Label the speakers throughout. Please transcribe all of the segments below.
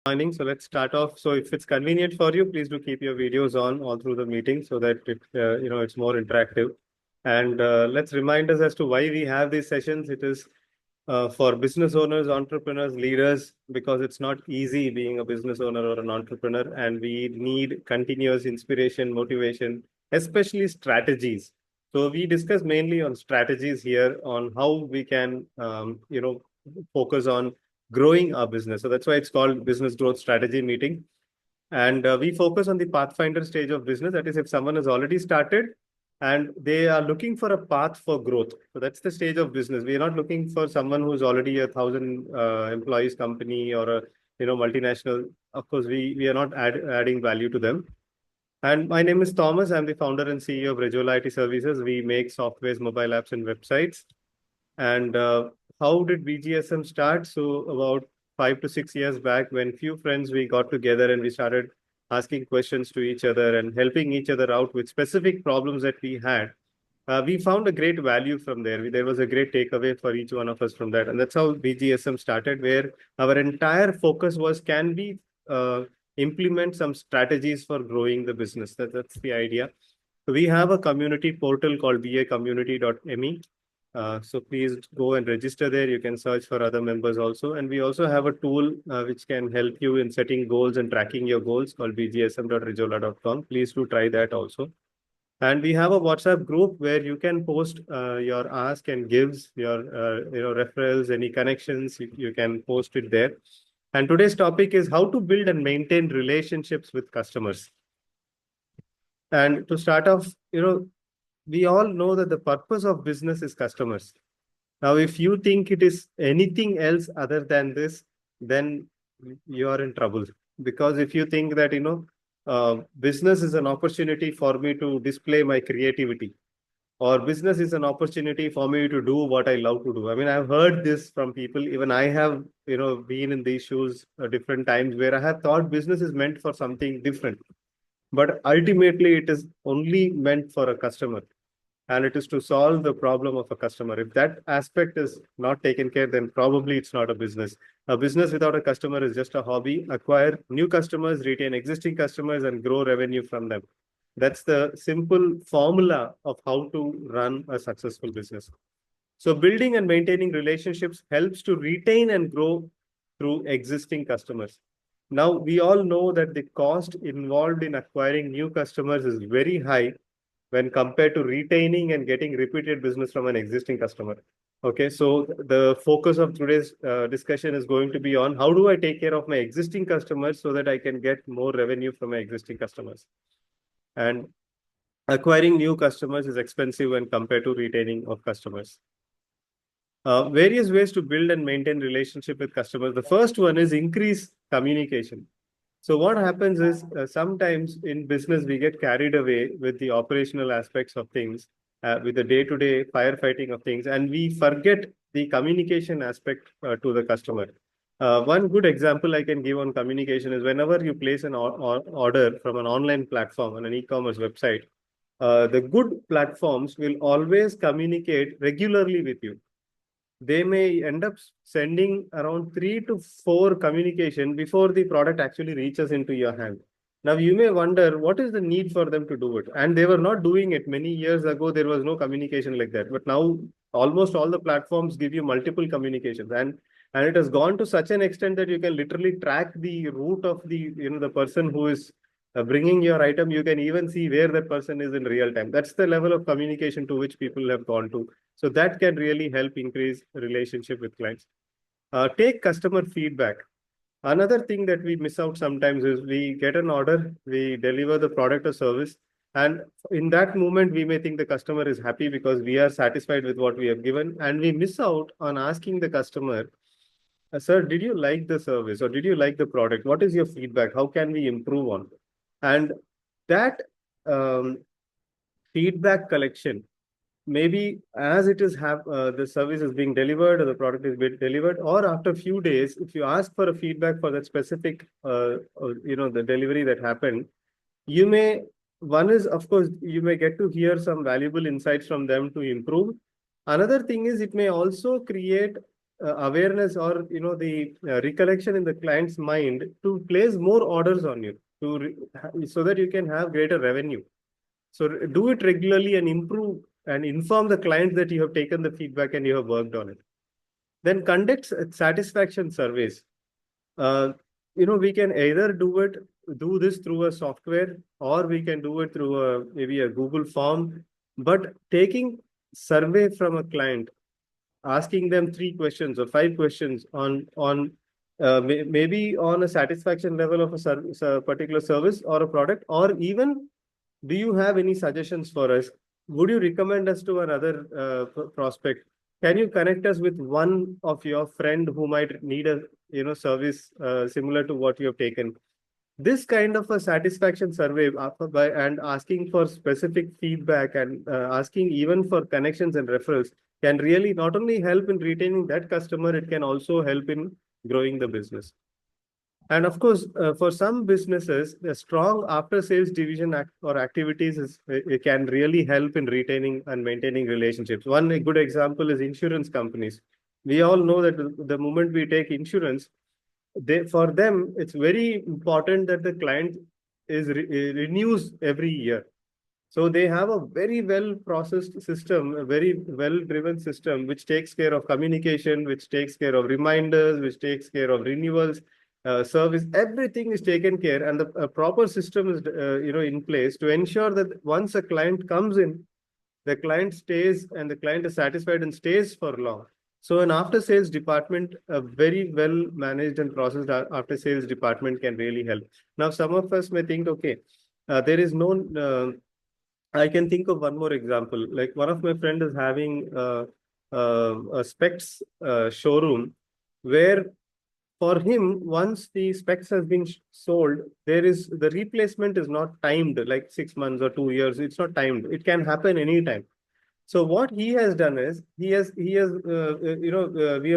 Speaker 1: Joining. So let's start off. So if it's convenient for you, please do keep your videos on all through the meeting so that it's more interactive. And let's remind us as to why we have these sessions. It is for business owners, entrepreneurs, leaders, because it's not easy being a business owner or an entrepreneur, and we need continuous inspiration, motivation, especially strategies. So we discuss mainly on strategies here on how we can, focus on growing our business. So that's why it's called Business Growth Strategy Meeting. And we focus on the pathfinder stage of business. That is, if someone has already started and they are looking for a path for growth. So that's the stage of business. We are not looking for someone who's already 1,000 employees company or a multinational. Of course, we are not adding value to them. And my name is Thomas. I'm the founder and CEO of Rejola IT Services. We make softwares, mobile apps, and websites. And how did BGSM start? So about 5 to 6 years back, when few friends we got together and we started asking questions to each other and helping each other out with specific problems that we had. We found a great value from there. There was a great takeaway for each one of us from that. And that's how BGSM started, where our entire focus was, can we implement some strategies for growing the business? That's the idea. So we have a community portal called bacommunity.me. So please go and register there. You can search for other members also. And we also have a tool which can help you in setting goals and tracking your goals called bgsm.rejola.com. Please do try that also. And we have a WhatsApp group where you can post your ask and gives, your referrals, any connections, you can post it there. And today's topic is how to build and maintain relationships with customers. And to start off, we all know that the purpose of business is customers. Now, if you think it is anything else other than this, then you are in trouble. Because if you think that, business is an opportunity for me to display my creativity, or business is an opportunity for me to do what I love to do. I mean, I've heard this from people. Even I have, been in these shoes different times where I have thought business is meant for something different. But ultimately, it is only meant for a customer. And it is to solve the problem of a customer. If that aspect is not taken care, then probably it's not a business. A business without a customer is just a hobby. Acquire new customers, retain existing customers, and grow revenue from them. That's the simple formula of how to run a successful business. So building and maintaining relationships helps to retain and grow through existing customers. Now, we all know that the cost involved in acquiring new customers is very high when compared to retaining and getting repeated business from an existing customer. Okay, so the focus of today's discussion is going to be on how do I take care of my existing customers so that I can get more revenue from my existing customers. And acquiring new customers is expensive when compared to retaining of customers. Various ways to build and maintain relationship with customers. The first one is increase communication. So what happens is sometimes in business, we get carried away with the operational aspects of things, with the day-to-day firefighting of things, and we forget the communication aspect to the customer. One good example I can give on communication is whenever you place an order from an online platform on an e-commerce website, the good platforms will always communicate regularly with you. They may end up sending around 3 to 4 communication before the product actually reaches into your hand. Now, you may wonder, what is the need for them to do it? And they were not doing it. Many years ago, there was no communication like that. But now, almost all the platforms give you multiple communications. And it has gone to such an extent that you can literally track the route of the person who is bringing your item. You can even see where that person is in real time. That's the level of communication to which people have gone to. So that can really help increase relationship with clients. Take customer feedback. Another thing that we miss out sometimes is we get an order, we deliver the product or service, and in that moment, we may think the customer is happy because we are satisfied with what we have given, and we miss out on asking the customer, sir, did you like the service or did you like the product? What is your feedback? How can we improve on it? And that feedback collection, maybe as it is the service is being delivered or the product is being delivered, or after a few days, if you ask for a feedback for that specific, the delivery that happened, one is, of course, you may get to hear some valuable insights from them to improve. Another thing is it may also create awareness or the recollection in the client's mind to place more orders on you so that you can have greater revenue. So do it regularly and improve and inform the client that you have taken the feedback and you have worked on it. Then conduct satisfaction surveys. uh, we can either do this through a software, or we can do it through maybe a Google form. But taking survey from a client, asking them 3 questions or 5 questions on maybe on a satisfaction level of a particular service or a product, or even, do you have any suggestions for us? Would you recommend us to another prospect? Can you connect us with one of your friend who might need a service similar to what you have taken? This kind of a satisfaction survey and asking for specific feedback and asking even for connections and referrals can really not only help in retaining that customer, it can also help in growing the business. And of course, for some businesses, a strong after-sales division or activities it can really help in retaining and maintaining relationships. One good example is insurance companies. We all know that the moment we take insurance, for them, it's very important that the client renews every year. So they have a very well processed system, a very well driven system, which takes care of communication, which takes care of reminders, which takes care of renewals, service. Everything is taken care, and the proper system is in place to ensure that once a client comes in, the client stays and the client is satisfied and stays for long. So an after sales department, a very well managed and processed after sales department can really help. Now, some of us may think, okay, there is no I can think of one more example. Like, one of my friend is having a specs showroom where, for him, once the specs has been sold, the replacement is not timed like 6 months or 2 years. It's not timed. It can happen anytime. So what he has done is we have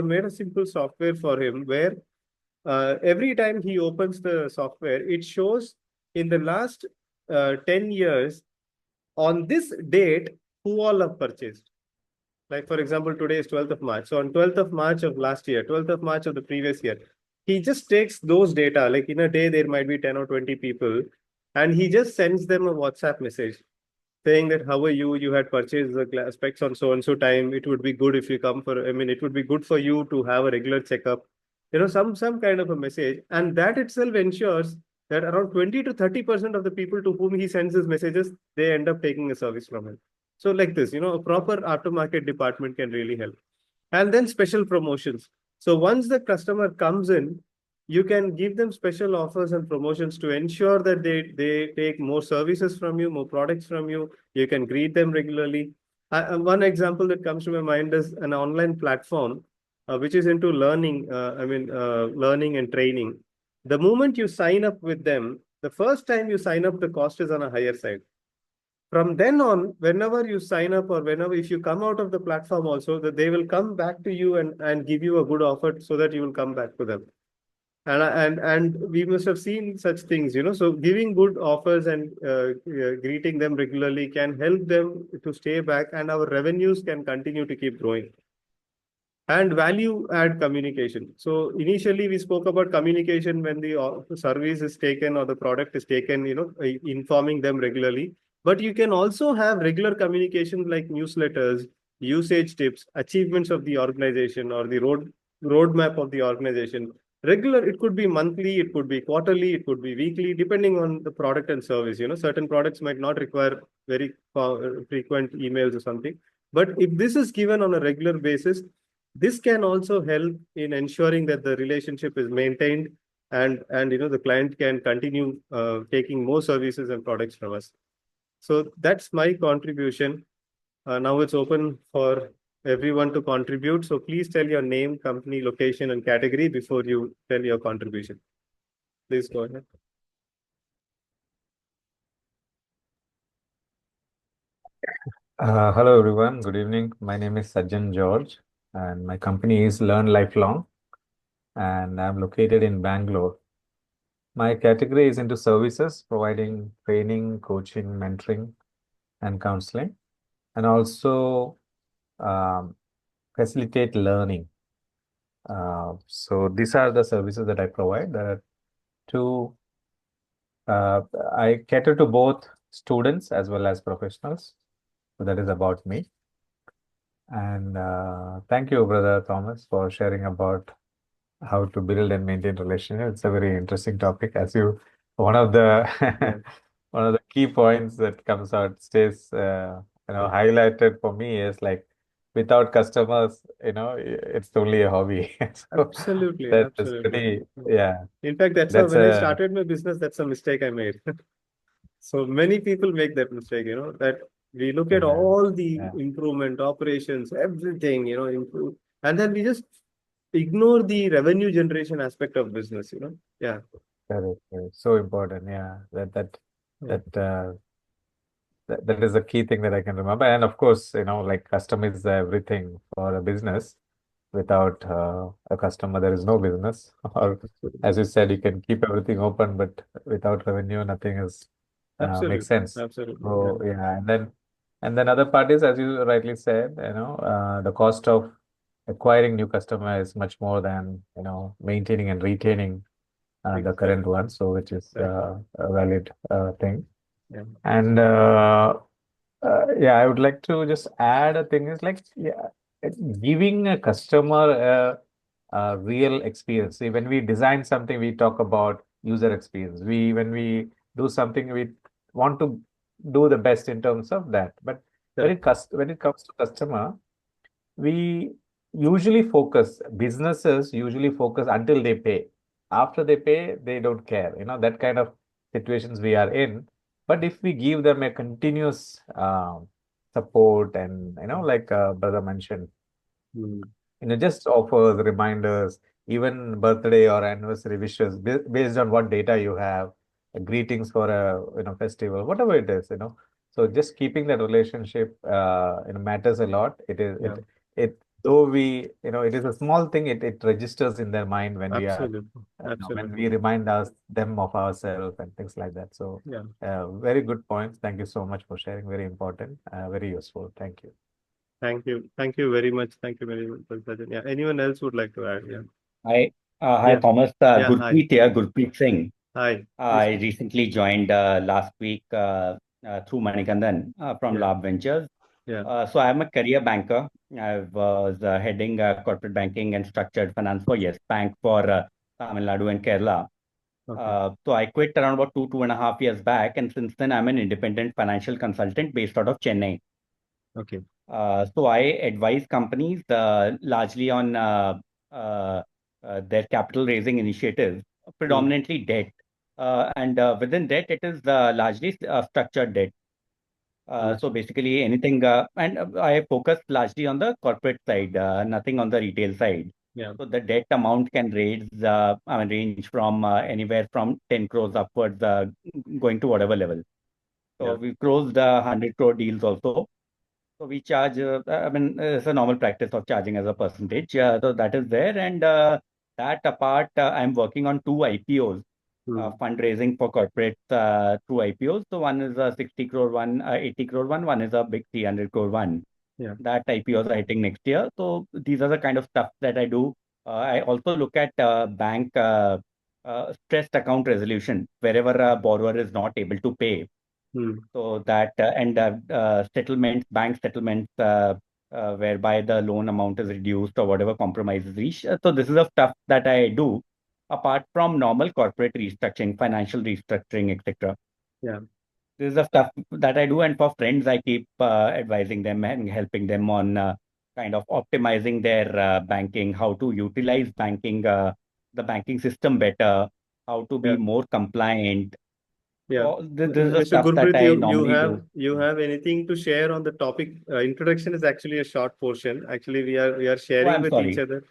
Speaker 1: made a simple software for him where every time he opens the software, it shows in the last 10 years on this date who all have purchased. Like, for example, today is 12th of March. So on 12th of March of last year, 12th of March of the previous year, he just takes those data. Like, in a day, there might be 10 or 20 people, and he just sends them a WhatsApp message saying that, how are you? You had purchased the specs on so and so time. It would be good if you come for, I mean, it would be good for you to have a regular checkup. Some kind of a message. And that itself ensures that around 20 to 30% of the people to whom he sends his messages, they end up taking a service from him. So like this, a proper aftermarket department can really help. And then special promotions. So once the customer comes in, you can give them special offers and promotions to ensure that they take more services from you, more products from you. You can greet them regularly. One example that comes to my mind is an online platform which is into learning, learning and training. The moment you sign up with them, the first time you sign up, the cost is on a higher side. From then on, whenever you sign up, or whenever, if you come out of the platform also, that they will come back to you and give you a good offer so that you will come back to them. And we must have seen such things, so giving good offers and greeting them regularly can help them to stay back, and our revenues can continue to keep growing. And value add communication. So initially we spoke about communication when the service is taken or the product is taken, informing them regularly. But you can also have regular communication like newsletters, usage tips, achievements of the organization, or the roadmap of the organization. Regular, it could be monthly, it could be quarterly, it could be weekly, depending on the product and service. Certain products might not require very frequent emails or something. But if this is given on a regular basis, this can also help in ensuring that the relationship is maintained, and the client can continue taking more services and products from us. So that's my contribution. Now it's open for everyone to contribute. So please tell your name, company, location, and category before you tell your contribution. Please go ahead.
Speaker 2: Hello everyone, good evening. My name is Sajjan George and my company is Learn Lifelong and I'm located in Bangalore. My category is into services, providing training, coaching, mentoring and counseling, and also um, facilitate learning. So these are the services that I provide. There are two. Uh, I cater to both students as well as professionals. So that is about me. And thank you, Brother Thomas, for sharing about how to build and maintain relationships. It's a very interesting topic. As you, one of the
Speaker 1: Yeah,
Speaker 2: one of the key points that comes out stays,
Speaker 1: yeah.
Speaker 2: highlighted for me is like without customers, it's only a hobby. So
Speaker 1: Absolutely,
Speaker 2: that is
Speaker 1: absolutely.
Speaker 2: pretty,
Speaker 1: Yeah.
Speaker 2: yeah,
Speaker 1: In fact,
Speaker 2: that's
Speaker 1: when I
Speaker 2: a
Speaker 1: started my business, that's a mistake I made. So many people make that mistake, that we look at
Speaker 2: yeah,
Speaker 1: all the
Speaker 2: yeah,
Speaker 1: improvement, operations, everything, improve, and then we just ignore the revenue generation aspect of business. Yeah,
Speaker 2: correct, correct. So important. Yeah,
Speaker 1: yeah,
Speaker 2: that that is a key thing that I can remember. And of course, like customer is everything for a business. Without a customer, there is no business. Or
Speaker 1: absolutely,
Speaker 2: as you said, you can keep everything open, but without revenue, nothing is makes
Speaker 1: absolutely,
Speaker 2: sense.
Speaker 1: absolutely. Yeah,
Speaker 2: So yeah, and then other parties, as you rightly said, the cost of acquiring new customer is much more than maintaining and retaining the current
Speaker 1: exactly,
Speaker 2: one. So which is
Speaker 1: exactly.
Speaker 2: a valid thing.
Speaker 1: Yeah,
Speaker 2: And yeah, I would like to just add a thing is like, yeah, giving a customer a real experience. See, when we design something, we talk about user experience. When we do something, we want to do the best in terms of that. But
Speaker 1: correct.
Speaker 2: when it comes to customer, we businesses usually focus until they pay. After they pay, they don't care. That kind of situations we are in. But if we give them a continuous support and, like brother mentioned,
Speaker 1: Hmm.
Speaker 2: just offers, reminders, even birthday or anniversary wishes based on what data you have, greetings for a festival, whatever it is. So just keeping that relationship matters a lot.
Speaker 1: Yeah,
Speaker 2: It though it is a small thing. It registers in their mind when we are
Speaker 1: absolutely,
Speaker 2: when
Speaker 1: absolutely.
Speaker 2: we remind us them of ourselves and things like that. So
Speaker 1: Yeah.
Speaker 2: very good points. Thank you so much for sharing. Very important, very useful. Thank you.
Speaker 1: Thank you. Thank you very much. Thank you very much, Sajjan. Yeah. Anyone else would like to add? Yeah.
Speaker 3: Hi,
Speaker 1: Yeah.
Speaker 3: Thomas.
Speaker 1: Yeah. Hi.
Speaker 3: Gurpreet here, Gurpreet Singh.
Speaker 1: Hi. Please.
Speaker 3: I recently joined last week through Manikandan from
Speaker 1: Yeah.
Speaker 3: Lab Ventures.
Speaker 1: Yeah.
Speaker 3: So I'm a career banker. I was heading corporate banking and structured finance for Yes Bank for Tamil Nadu and Kerala.
Speaker 1: Okay.
Speaker 3: So I quit around about 2.5 years back, and since then I'm an independent financial consultant based out of Chennai.
Speaker 1: Okay.
Speaker 3: So I advise companies largely on their capital raising initiatives,
Speaker 1: Mm.
Speaker 3: predominantly debt. And within debt, it is largely structured debt. So
Speaker 1: Understood.
Speaker 3: basically anything, and I focus largely on the corporate side, nothing on the retail side.
Speaker 1: Yeah.
Speaker 3: So the debt amount can range from anywhere from 10 crores upwards, going to whatever level. So
Speaker 1: Yeah.
Speaker 3: we've closed 100 crore deals also. So we charge, it's a normal practice of charging as a percentage. So that is there. And that apart, I'm working on two IPOs,
Speaker 1: Mm.
Speaker 3: fundraising for corporates through IPOs. So one is a 60 crore one, 80 crore one is a big 300 crore one.
Speaker 1: Yeah.
Speaker 3: That IPOs are hitting next year. So these are the kind of stuff that I do. I also look at bank stressed account resolution wherever a borrower is not able to pay.
Speaker 1: Mm.
Speaker 3: So that and settlements, bank settlements, whereby the loan amount is reduced or whatever compromise is reached. So this is the stuff that I do, apart from normal corporate restructuring, financial restructuring, etc.
Speaker 1: Yeah.
Speaker 3: This is the stuff that I do, and for friends, I keep advising them and helping them on kind of optimizing their banking, how to utilize the banking system better, how to be
Speaker 1: Yeah.
Speaker 3: more compliant.
Speaker 1: Yeah.
Speaker 3: So this is the
Speaker 1: Mr.
Speaker 3: stuff that
Speaker 1: Gurpreet,
Speaker 3: I
Speaker 1: you
Speaker 3: normally
Speaker 1: have
Speaker 3: do.
Speaker 1: you have anything to share on the topic? Introduction is actually a short portion. Actually, we are
Speaker 3: Oh,
Speaker 1: sharing
Speaker 3: I'm
Speaker 1: with each
Speaker 3: sorry.
Speaker 1: other.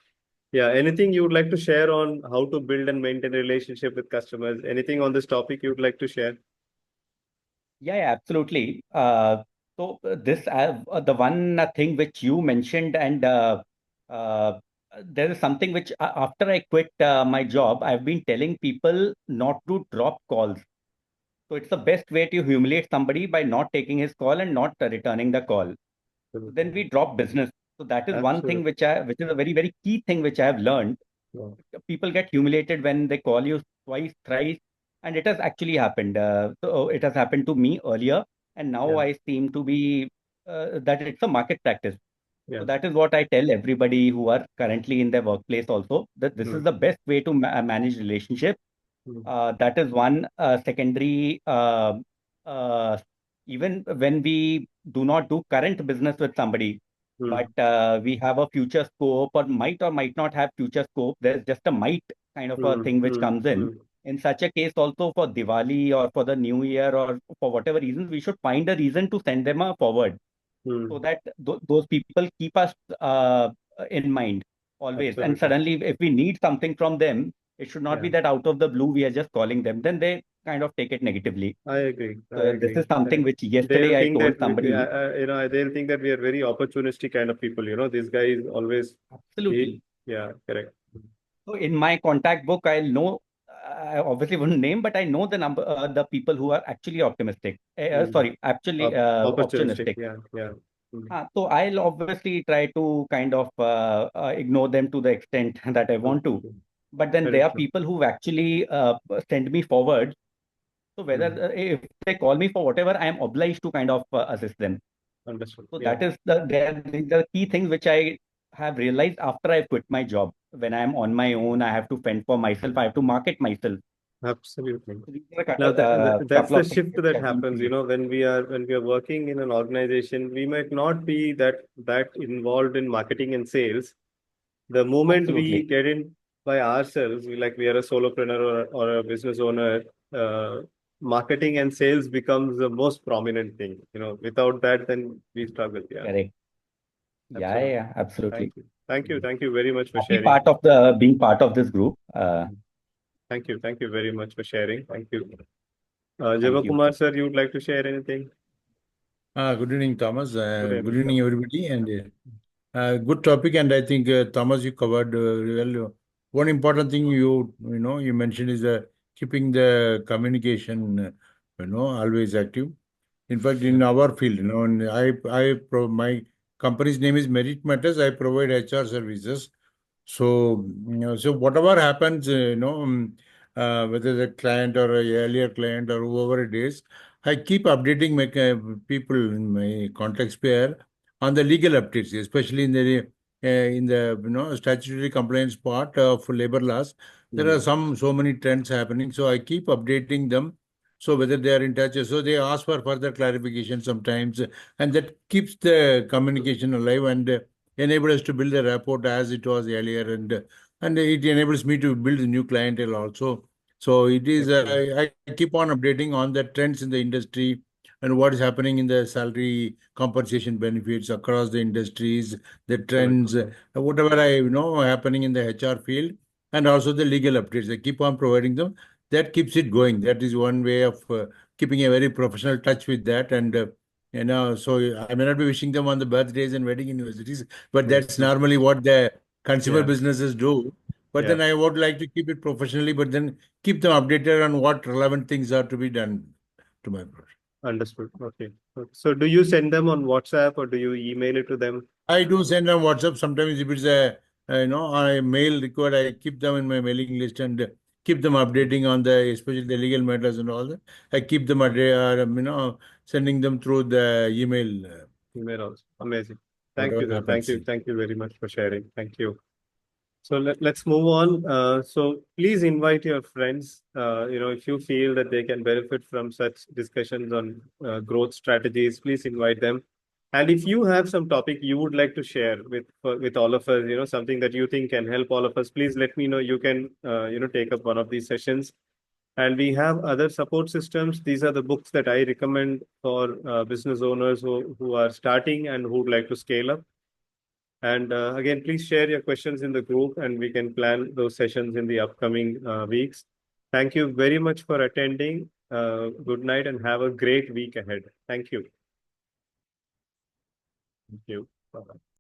Speaker 1: Yeah. Anything you would like to share on how to build and maintain a relationship with customers? Anything on this topic you would like to share?
Speaker 3: Yeah, absolutely. The one thing which you mentioned, and uh, there is something which after I quit my job, I've been telling people not to drop calls. So it's the best way to humiliate somebody by not taking his call and not returning the call. So then
Speaker 1: Absolutely.
Speaker 3: we drop business. So that is one thing
Speaker 1: Absolutely.
Speaker 3: which is a very, very key thing which I have learned.
Speaker 1: Yeah.
Speaker 3: People get humiliated when they call you twice, thrice, and it has actually happened. So it has happened to me earlier, and now
Speaker 1: Yeah.
Speaker 3: I seem to be that it's a market practice.
Speaker 1: Yeah.
Speaker 3: So that is what I tell everybody who are currently in their workplace also, that this is
Speaker 1: Mm.
Speaker 3: the best way to manage relationship.
Speaker 1: Mm.
Speaker 3: That is one. Secondary, uh, even when we do not do current business with somebody,
Speaker 1: Mm.
Speaker 3: but we have a future scope or might not have future scope, there's just a might kind of a
Speaker 1: Mm.
Speaker 3: thing which
Speaker 1: Mm.
Speaker 3: comes in.
Speaker 1: Mm.
Speaker 3: In such a case, also for Diwali or for the New Year or for whatever reasons, we should find a reason to send them a forward so
Speaker 1: Mm.
Speaker 3: that those people keep us in mind always. And
Speaker 1: Absolutely.
Speaker 3: suddenly, if we need something from them, it should not
Speaker 1: Yeah.
Speaker 3: be that out of the blue we are just calling them. Then they kind of take it negatively.
Speaker 1: I agree. I
Speaker 3: So this
Speaker 1: agree.
Speaker 3: is something which
Speaker 1: They'll
Speaker 3: yesterday I
Speaker 1: think that
Speaker 3: told somebody.
Speaker 1: they'll think that we are very opportunistic kind of people. This guy is always, he,
Speaker 3: Absolutely.
Speaker 1: yeah, correct.
Speaker 3: So in my contact book, I'll know. I obviously wouldn't name, but I know the number, the people who are actually optimistic.
Speaker 1: Mm.
Speaker 3: Sorry, actually
Speaker 1: Opportunistic.
Speaker 3: opportunistic.
Speaker 1: Yeah. Yeah. Mm.
Speaker 3: So I'll obviously try to kind of ignore them to the extent that I
Speaker 1: True.
Speaker 3: want to.
Speaker 1: True.
Speaker 3: But then
Speaker 1: Very
Speaker 3: there are
Speaker 1: true.
Speaker 3: people who actually send me forward. So whether
Speaker 1: Mm.
Speaker 3: if they call me for whatever, I am obliged to kind of assist them.
Speaker 1: Understood.
Speaker 3: So
Speaker 1: Yeah.
Speaker 3: that is the key things which I have realized after I quit my job. When I am on my own, I have to fend for myself. I have to market myself.
Speaker 1: Absolutely.
Speaker 3: So these are
Speaker 1: Now that's
Speaker 3: couple
Speaker 1: the
Speaker 3: of things
Speaker 1: shift
Speaker 3: which
Speaker 1: that
Speaker 3: have been
Speaker 1: happens,
Speaker 3: clear.
Speaker 1: when we are working in an organization, we might not be that involved in marketing and sales. The moment we
Speaker 3: Absolutely
Speaker 1: get in by ourselves, we are a solopreneur or a business owner, marketing and sales becomes the most prominent thing. Without that, then we struggle. Yeah,
Speaker 3: correct.
Speaker 1: absolutely.
Speaker 3: Absolutely.
Speaker 1: Thank you. Thank you. Thank you very much for
Speaker 3: Happy
Speaker 1: sharing.
Speaker 3: part of the being part of this group.
Speaker 1: Thank you. Thank you very much for sharing. Thank you.
Speaker 3: Thank you.
Speaker 1: Javakumar, sir, you would like to share anything?
Speaker 4: Good evening, Thomas.
Speaker 1: Good
Speaker 4: Good
Speaker 1: evening, sir.
Speaker 4: evening, everybody. And good topic. And I think Thomas, you covered well. One important thing you mentioned is keeping the communication, always active. In fact,
Speaker 1: Yeah.
Speaker 4: in our field, and my company's name is Merit Matters. I provide HR services. So, so whatever happens, whether the client or a earlier client or whoever it is, I keep updating my people in my contact sphere on the legal updates, especially in the statutory compliance part of labor laws. There are
Speaker 1: Mm.
Speaker 4: so many trends happening, so I keep updating them. So whether they are in touch, so they ask for further clarification sometimes, and that keeps the communication alive and enable us to build a rapport as it was earlier, and it enables me to build a new clientele also. So it is
Speaker 1: Excellent.
Speaker 4: I keep on updating on the trends in the industry and what is happening in the salary compensation benefits across the industries, the
Speaker 1: Correct.
Speaker 4: trends, whatever I know happening in the HR field, and also the legal updates. I keep on providing them. That keeps it going. That is one way of keeping a very professional touch with that. And so I may not be wishing them on the birthdays and wedding anniversaries, but that's
Speaker 1: Mhm.
Speaker 4: normally what the consumer
Speaker 1: Yeah.
Speaker 4: businesses do. But
Speaker 1: Yeah.
Speaker 4: then I would like to keep it professionally, but then keep them updated on what relevant things are to be done to my project.
Speaker 1: Understood. Okay. So do you send them on WhatsApp or do you email it to them?
Speaker 4: I do send on WhatsApp. Sometimes if it's a mail required, I keep them in my mailing list and keep them updating on especially the legal matters and all that. I keep them sending them through the email,
Speaker 1: Email also. Amazing. Thank
Speaker 4: whatever
Speaker 1: you, sir. Thank
Speaker 4: happens.
Speaker 1: you. Thank you very much for sharing. Thank you. So let's move on. So please invite your friends. If you feel that they can benefit from such discussions on growth strategies, please invite them. And if you have some topic you would like to share with all of us, something that you think can help all of us, please let me know. You can take up one of these sessions. And we have other support systems. These are the books that I recommend for business owners who are starting and who would like to scale up. And again, please share your questions in the group and we can plan those sessions in the upcoming weeks. Thank you very much for attending. Good night and have a great week ahead. Thank you. Thank you. Bye-bye.